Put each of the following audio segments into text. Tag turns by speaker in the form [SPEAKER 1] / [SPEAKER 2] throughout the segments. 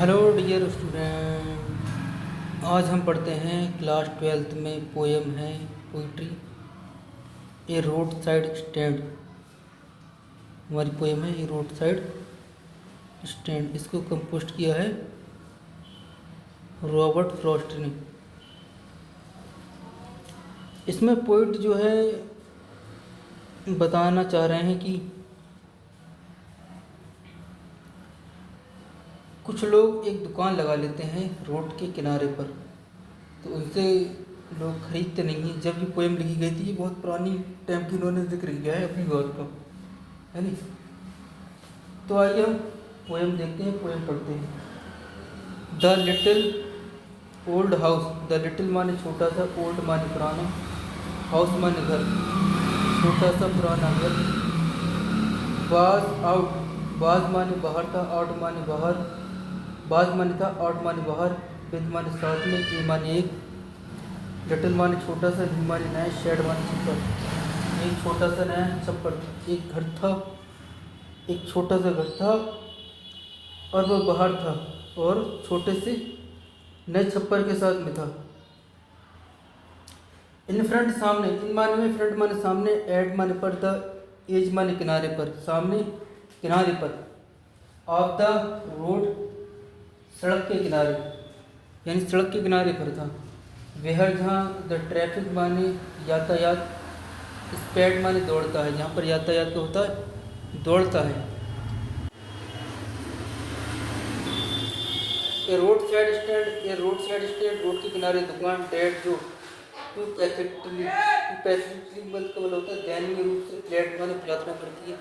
[SPEAKER 1] Hello dear student, आज हम पढ़ते हैं क्लास 12th में पोएम है पोइट्री ए रोड साइड स्टैंड। हमारी पोएम है ए रोड साइड स्टैंड। इसको कंपोस्ट किया है रॉबर्ट फ्रॉस्ट ने। इसमें पोइट जो है बताना चाह रहे हैं कि कुछ लोग एक दुकान लगा लेते हैं रोड के किनारे पर, तो उनसे लोग खरीदते नहीं हैं। जब ये पोएम लिखी गई थी, ये बहुत पुरानी टाइम की इन्होंने जिक्र किया है अपनी बात का, है नहीं। तो आइए हम पोएम देखते हैं, पोएम पढ़ते हैं। The little old house. The little माने छोटा सा, ओल्ड माने पुराना, हाउस माने घर, छोटा सा पुराना घर। Was out. वाज माने बाहर था, आउट माने बाहर, बाज माने था, आउट माने बाहर, विद माने साथ में, ए माने एक, लिटिल माने छोटा सा, न्यू माने नया, शेड माने छप्पर। एक छोटा सा नया छप्पर। एक घर था, एक छोटा सा घर था और वह बाहर था और छोटे से नए छप्पर के साथ में था। इन फ्रंट सामने, इन माने में फ्रंट माने सामने, एड माने पर, द एज माने किनारे पर, सामने किनारे पर, ऑफ द रोड सड़क के किनारे, यानी सड़क के किनारे पर था। वेहर जहाँ, द ट्रैफिक माने यातायात, स्पीड माने दौड़ता है, जहाँ पर यातायात का होता है दौड़ता है। ए रोड साइड स्टैंड। ए रोड साइड स्टैंड रोड के किनारे दुकान। डेट जो टू पैथेटिकली मतलब कब होता है दयनीय रूप से, फ्लैट माने प्रार्थना करती है।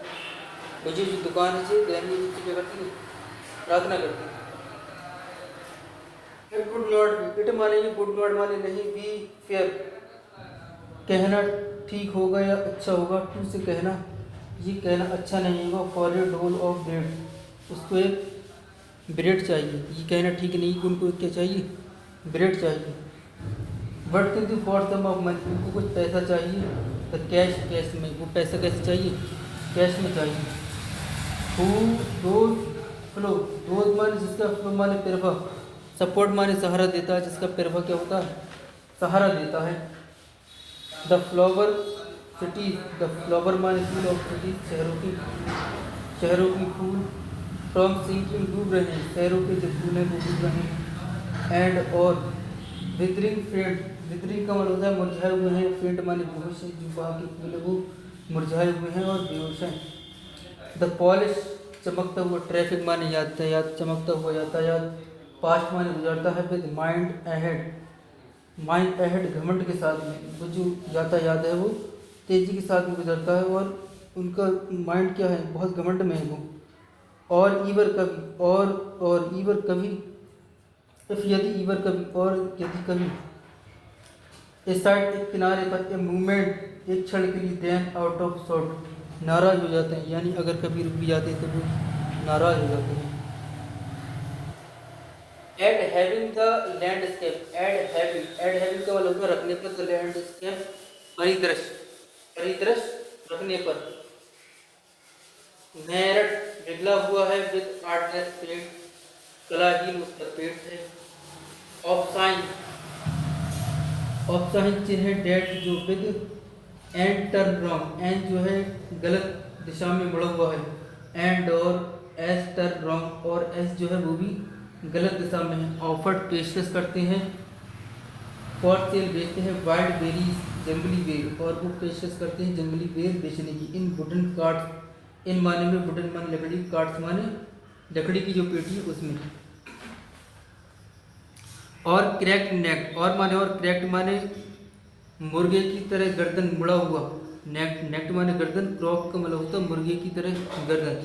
[SPEAKER 1] मुझे जो दुकान है दयनीय रूप से क्या करती है, प्रार्थना करती है। It would not B. It माने वुड नॉट माने नहीं, बी फेयर कहना ठीक होगा या अच्छा होगा, टू से कहना ये कहना अच्छा नहीं होगा। फॉर ए डोल ऑफ ब्रेड, उसको एक ब्रेड चाहिए, ये कहना ठीक नहीं, उनको क्या चाहिए, ब्रेड चाहिए। बट किंतु फॉर सम ऑफ मनी, उनको कुछ पैसा चाहिए। तो कैश, कैश में, वो पैसा कैसे चाहिए, कैश में चाहिए। हु दोज फ्लो, दोज माने जिसका, फ्लो माने प्रभा, सपोर्ट माने सहारा देता है, जिसका प्रभा क्या होता है, सहारा देता है। The flower cities. The flower माने फूल ऑफ सिटीज, शहरों की फूल। फ्रॉम सिंकिंग डूब रहे हैं, शहरों के जो फूल हैं वो डूब रहे हैं। एंड और विदरिंग फेंट। विदरिंग का मतलब होता है मुरझाए हुए हैं, फेंट माने बेहोश है, जो वहाँ के फूल है वो मुरझाए हुए हैं और बेहोश हैं। द पॉलिश चमकता हुआ, ट्रैफिक माने यातायात, चमकता हुआ यातायात। पास्ट माने गुजरता है, with mind ahead, mind ahead घमंड के साथ में, वो जो यातायात है वो तेज़ी के साथ में गुजरता है और उनका माइंड क्या है, बहुत घमंड में है वो। और ईवर कभी, और ईवर कभी, इफ यदि, ईवर कभी, और यदि कभी। ए साइड एक किनारे पर, ए मूवमेंट एक क्षण के लिए, देन आउट ऑफ सॉर्ट नाराज हो जाते हैं, यानी अगर कभी रुक भी जाते हैं तो वो नाराज हो जाते हैं। Add having the landscape. Add having का मतलब होता है रखने पर, द लैंडस्केप परिदृश्य, परिदृश्य रखने पर। मेरठ पिघला हुआ है, विद आर्टलेस पेट, कलाहीन उसका पेट है। ऑफ साइन, ऑफ साइन चिन्ह, डेट जो, with and turn wrong, and जो है गलत दिशा में मुड़ा हुआ है, एंड और एस टर्न रॉन्ग, और एस जो है वो भी गलत दिशा में है। ऑफर्ड पेशकश करते हैं, फॉर सेल बेचते हैं। वाइल्ड बेरीज जंगली बेर, और वो पेशकश करते हैं जंगली बेर बेचने की। इन वुडन कार्ड्स, इन माने में वुडन माने लकड़ी, कार्ड्स माने लकड़ी की जो पेटी है उसमें। और क्रैक्ड नेक, और माने और क्रैक्ड माने मुर्गे की तरह गर्दन मुड़ा हुआ, नेक, नेक्ट माने गर्दन, क्रॉक का मतलब होता है मुर्गे की तरह गर्दन।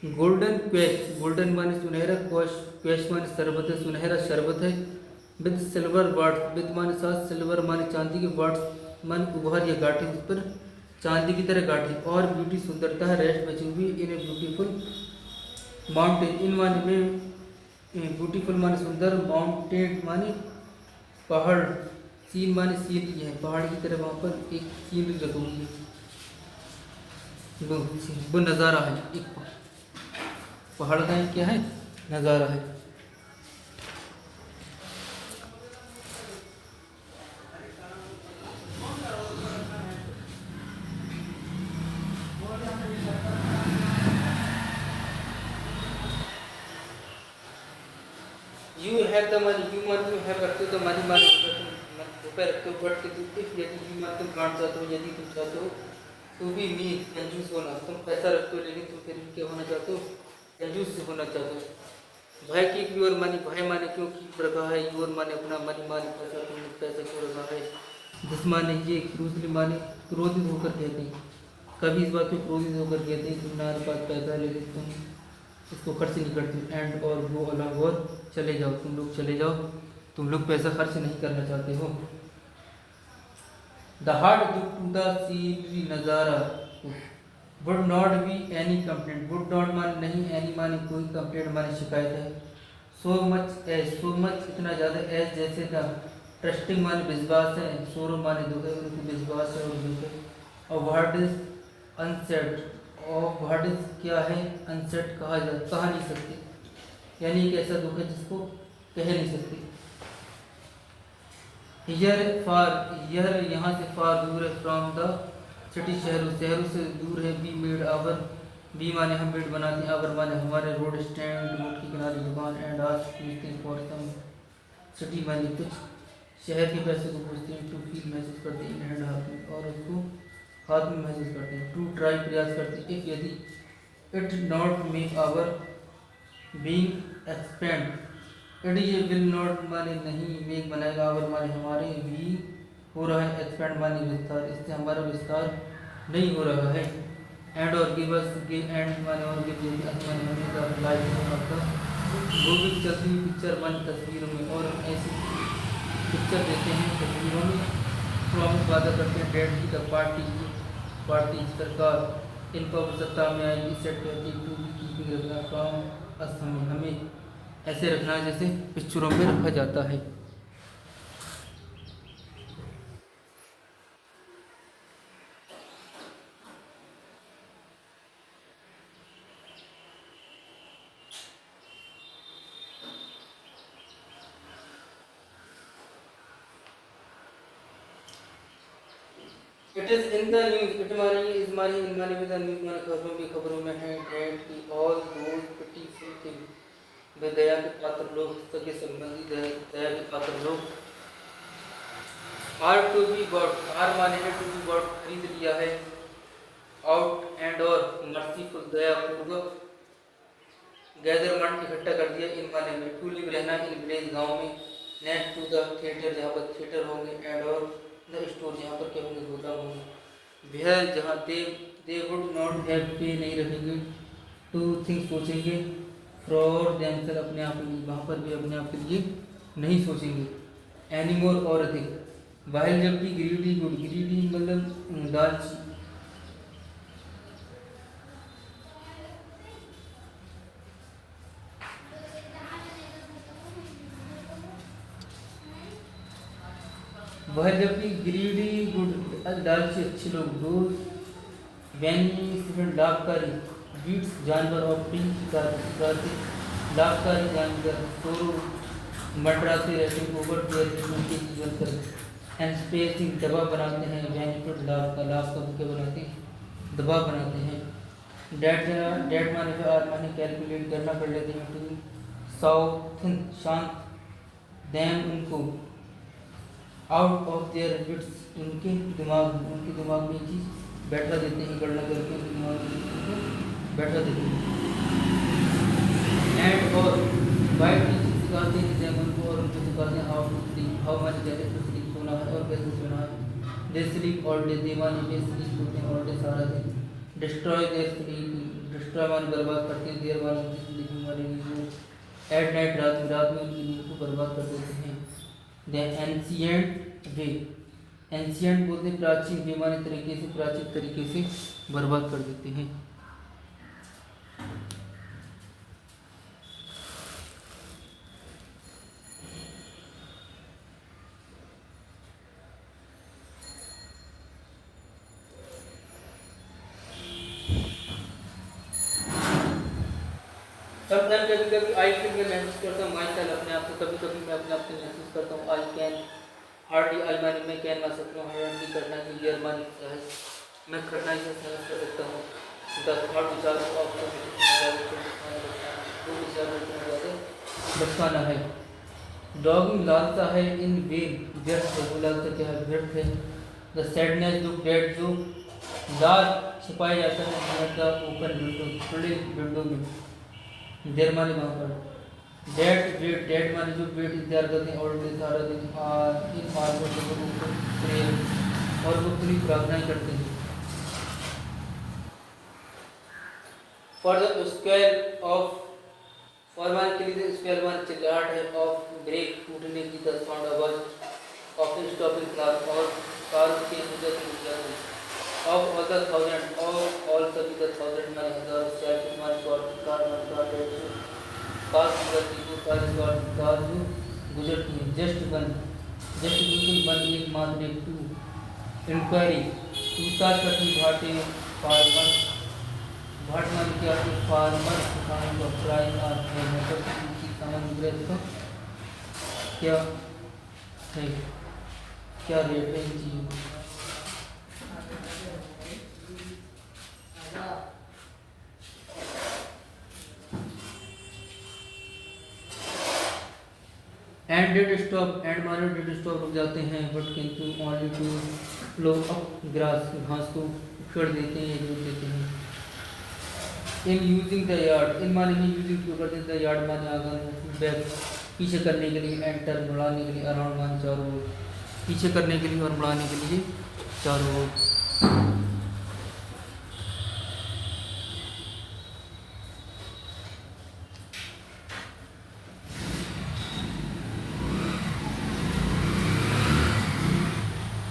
[SPEAKER 1] गोल्डन क्वेश, गोल्डन माने सुनहरा, क्वेश माने शरबत है, सुनहरा शरबत है। विद सिल्वर वार्ड्स, विद माने साथ, सिल्वर माने चांदी के, वार्ड्स माने उपहार या गांठें, उस पर चांदी की तरह गांठें। और ब्यूटी सुंदरता है, रेस्ट बची हुई, इन ए ब्यूटीफुल माउंटेन, इन माने में ब्यूटीफुल माने सुंदर, माउंटेन माने पहाड़, सीन माने सीनरी है, पहाड़ की तरह वहाँ पर एक सीनरी रखी हुई है, वो नज़ारा है, एक पहाड़ का क्या है, नज़ारा है। You have the money, you money you have रखते हो तो मनी मनी रुपये रखते हो, बट इफ यदि यू मनी तुम काट चाहते हो, यदि तुम चाहते हो तो भी मीन कंजूस होना, तुम पैसा रखते हो लेकिन तुम फिर क्या होना चाहते हो, कंजूस होना चाहते हो। भाई की योर मनी, भाई माने क्यों कीप रखा है, योर माने अपना, मनी माने पैसा, तुमने पैसा क्यों रखा है। जिस माने ये दूसरी माने क्रोधित होकर कहते हैं, कभी इस बात पे क्रोधित होकर कहते हैं तुम्हारे पास पैसा है लेकिन तुम इसको खर्च नहीं करते। एंड और गो अलॉन्ग, और चले जाओ, तुम लोग चले जाओ, तुम लोग पैसा खर्च नहीं करना चाहते हो। The heart to the scenery, नज़ारा, would not be any complaint, would not माने नहीं, एनी माने कोई, कंप्लेंट माने शिकायत है। So much as, so much इतना ज़्यादा, एज जैसे का, ट्रस्टिंग माने विश्वास है, सोरो माने दुख है, उनको विश्वास है और दुख है। और व्हाट इज अनसेट, और व्हाट इज क्या है, अनसेट कहा नहीं सकते, यानी एक ऐसा दुख है जिसको कह नहीं सकते। हियर फार, यह यहाँ से फार दूर है, फ्रॉम द सिटी शहरों से दूर है। बी मेड आवर, बी माने हम मेड बनाते हैं, आवर माने हमारे, रोड स्टैंड रोड के किनारे दुकान, एंड आज पूछते हैं फॉर सम, सिटी माने कुछ, शहर के पैसे को पूछते हैं, टू फील महसूस करते हैं, इन हैंड हाथ में, और उसको हाथ में महसूस करते हैं। टू ट्राई प्रयास करते हैं, इफ यदि, it not make our being expend, it ये विल नॉट माने नहीं, मेक बनाएगा, आवर माने हमारे, भी हो रहा है, एक्सपेंड माने विस्तार, इससे हमारा विस्तार नहीं हो रहा है। एंड और गिव अस, गिव एंड माने और गिव देते हैं, माने हमें द लाइफ आपका, वो भी चलती हुई पिक्चर माने तस्वीरों में, और ऐसी पिक्चर देते हैं तस्वीरों में। प्रॉमिस वादा करते हैं, डेट की द पार्टी सरकार इनका सत्ता में आएगी, सेट कहती है, टू बी कीपिंग रखना, फ्रॉम अस हमें ऐसे रखना है जैसे पिक्चरों में रखा जाता है। It is in the news, it मानी इज मानी, इन मानी विद द न्यूज माने खबरों में है, एंड की ऑल दोज पिटीफुल थिंग, वे दया के पात्र लोग, सगे संबंधी दया के पात्र लोग। Are to be God, are माने है टू बी गॉड, खरीद लिया है। आउट एंड और मर्सीफुल, दया पूर्वक। गैदर मन इकट्ठा कर दिया, इन माने में टू लिव रहना, इन विलेज गांव में। नेक्स्ट टू द थिएटर, जहाँ पर थिएटर होंगे, एंड और द स्टोर, जहाँ पर क्या होंगे, गोदाम होंगे। वेयर, जहाँ दे वुड नॉट हैव, पे नहीं रखेंगे, टू थिंक सोचेंगे, फॉर देमसेल्फ अपने आप के लिए, वहाँ पर भी अपने आप के लिए नहीं सोचेंगे। एनीमोर और अधिक। वाइल जब भी ग्रीडी गुड, ग्रीडी मतलब लालची, वह जब भी ग्रीडी गुड लालची अच्छे लोग, दोज बेनिफिट लाभकारी, बीट्स जानवर और प्रिंग शिकार लाभकारी जानवर, सोरो मंडराते रहते, ओवर केयर उनके जीवन कर, एंड स्पेसिंग दबाव बनाते हैं, बेनिफिट लाभ का क्या बनाते हैं, दबाव बनाते हैं। डेट माने फिर आर माने कैलकुलेट करना कर लेते हैं, टू साउथ शांत, देम उनको, आउट ऑफ देयर विट्स, उनके दिमाग में चीज़ बैठा देते हैं, गणना करके उनके दिमाग में बैठा देते हैं। एंड और वाइट चीज़ सिखाते हैं जैम उनको, और उनको सिखाते हैं how to sleep, how much कैसे टू स्लीप, सोना है और कैसे सोना है। They sleep all day, they माने डे स्लीप होते हैं, ऑल डे सारा दिन। डिस्ट्रॉय देयर स्लीप, डिस्ट्रॉय माने बर्बाद करते हैं, देयर माने उनकी स्लीप हमारे लिए। एट नाइट, रात में उनकी नींद को बर्बाद कर देते हैं। द एंशियंट वे, एंशियंट बोलते प्राचीन, वे माने तरीके से, प्राचीन तरीके से बर्बाद कर देते हैं। समटाइम कभी कभी आई फील में महसूस करता हूँ माई सेल्फ अपने आप को, कभी कभी मैं अपने आप को महसूस करता हूँ। आई कैन हार्डली, आई माने मैं कैन मा सकता हूँ, हार्डली करना की, गियर माने सहज, मैं कठिनाई से सहज कर सकता हूँ। दस थॉट विचारों को आपको बचकाना है। डॉगिंग लालता है, इन वेन व्यर्थ है, वो लालता क्या है, व्यर्थ है। द सैडनेस दुख, डेड जो लाल छिपाया जाता है, द ओपन विंडो खुले विंडो में, देर माने वहाँ पर। डेड वेट, डेड माने जो वेट इंतजार करते हैं और सारा दिन इन मार्गों से और वो पूरी प्रार्थनाएं करते हैं। For the square of forum के लिए स्क्वायर वन चिल्लाहट है, ऑफ ब्रेक टूटने की, द साउंड आवाज ऑफ स्टॉपिंग क्लास और कार के गुजर of all the thousand, of all सभी द थाउजेंड में हजार, static one God car one God car गुजरती है, कार गॉड कार जो गुजरती है। जस्ट वन, जस्ट बिल्कुल वन, एक मात्र, एक टू। इंक्वायरी पूछताछ करती, भाटे फार्मर, भाट मान क्या है, फार्मर किसान का प्राइस आते हैं, मतलब किसान का क्या है, क्या रेट है इन चीज़ों का। एंड डेड स्टॉप, एंड माने डेड स्टॉप रुक जाते हैं, बट किंतु only to flow up grass, घास को उखड़ देते हैं, रोक देते हैं। In using the yard, in माने में यूजिंग क्यों करते हैं, द यार्ड माने आगे बैक पीछे करने के लिए, एंटर मुड़ाने के लिए, अराउंड माने चारों ओर, पीछे करने के लिए और मुड़ाने के लिए चारों ओर।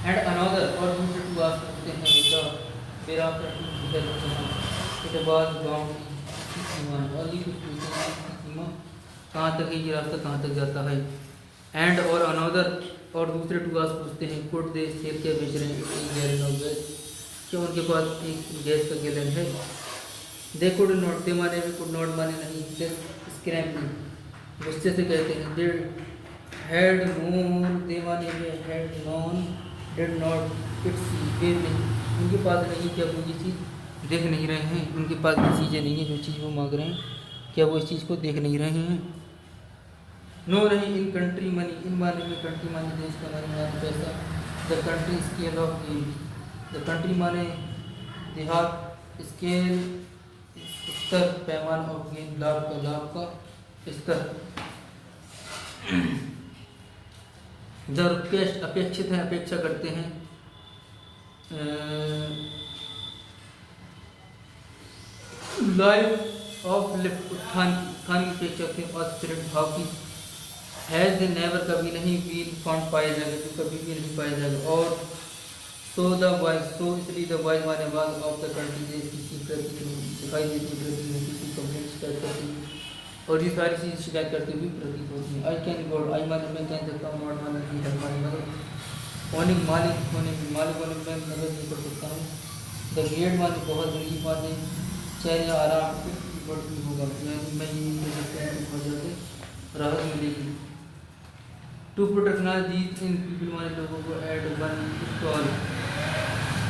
[SPEAKER 1] एंड अनदर और दूसरे टू आस्क होते हैं, बेटा मेरा इसके बाद गाँव की सीमा वाली कुछ पूछते हैं की सीमा कहाँ तक है, ये रास्ता कहाँ तक जाता है। एंड और अनदर और दूसरे टू आस्क पूछते हैं, कुड दे सेब क्या बेच रहे हैं, एक गैलन ऑफ गैस, क्या उनके पास एक गैस का गैलन है। दे कुड नॉट, दे माने भी कुड नॉट माने नहीं, स्क्रैम्पली गुस्से से कहते हैं। दे हैड नोन, दे माने भी had known, did not its, वे नहीं, उनके पास नहीं, क्या वो ये चीज़ देख नहीं रहे हैं, उनके पास ये चीज़ें नहीं है जो चीज़ वो मांग रहे हैं, क्या वो इस चीज़ को देख नहीं रहे हैं। नो नहीं, इन कंट्री मनी, इन माने में कंट्री माने देश का माने यहाँ पैसा। The country scale of game, the country माने देहात, स्केल स्तर पैमान ऑफ गेम लाभ का स्तर। द रिक्वेस्ट अपेक्षित है, अपेक्षा करते हैं। लाइफ ऑफ लिफ्ट उत्थान की अपेक्षा थे, और स्पिरिट भाव की। हैज़ नेवर कभी नहीं, बीन फाउंड पाया जाएगा जो कभी भी नहीं पाया जाएगा। और सो द वाइज, सो इसलिए द वाइज माने बाद ऑफ द कंट्री देश किसी प्रति दिखाई देती प्रति किसी कंप्लेंट शिकायत करती हुई, और ये सारी चीज़ शिकायत करती हुई प्रतीत होती है। आई कैन गॉड, आई माने मैं कह सकता हूँ, नॉट माने की है माने मदद होने, मालिक होने की, मालिक होने में मदद नहीं कर सकता हूँ। द ग्रेट माने बहुत बड़ी माने, चैन या आराम बढ़ती होगा, यानी मैं ये कह सकता हूँ बहुत ज़्यादा राहत मिलेगी। To protect these in people माने लोगों को एड वन स्टॉल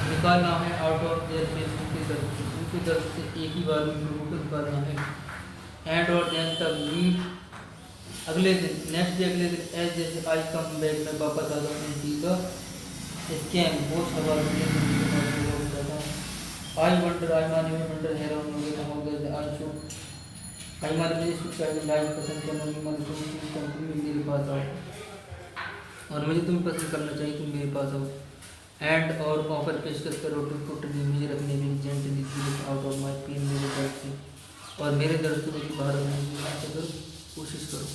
[SPEAKER 1] निकालना है, आउट ऑफ देयर फेस उनके दर्द से एक ही बार में लोगों को निकालना है। एंड और देन तक मीट अगले दिन, नेक्स्ट डे अगले दिन, एज जैसे आई कम बैक मैं वापस आता हूँ, सी का स्कैम बहुत सवाल आई वंडर, आई माने में वंडर हैरान हो गया, हो गया। आई शो, आई माने मुझे सुख लाइक पसंद करना, माने तुम मेरे पास आओ, और मुझे तुम्हें पसंद करना चाहिए, तुम मेरे पास आओ। एंड और ऑफर पेशकश करो, टू पुट मी मुझे रखने में, gently out of my pain मेरे दर्द से, और मेरे दर्द से मुझे बाहर रखने की कोशिश करो।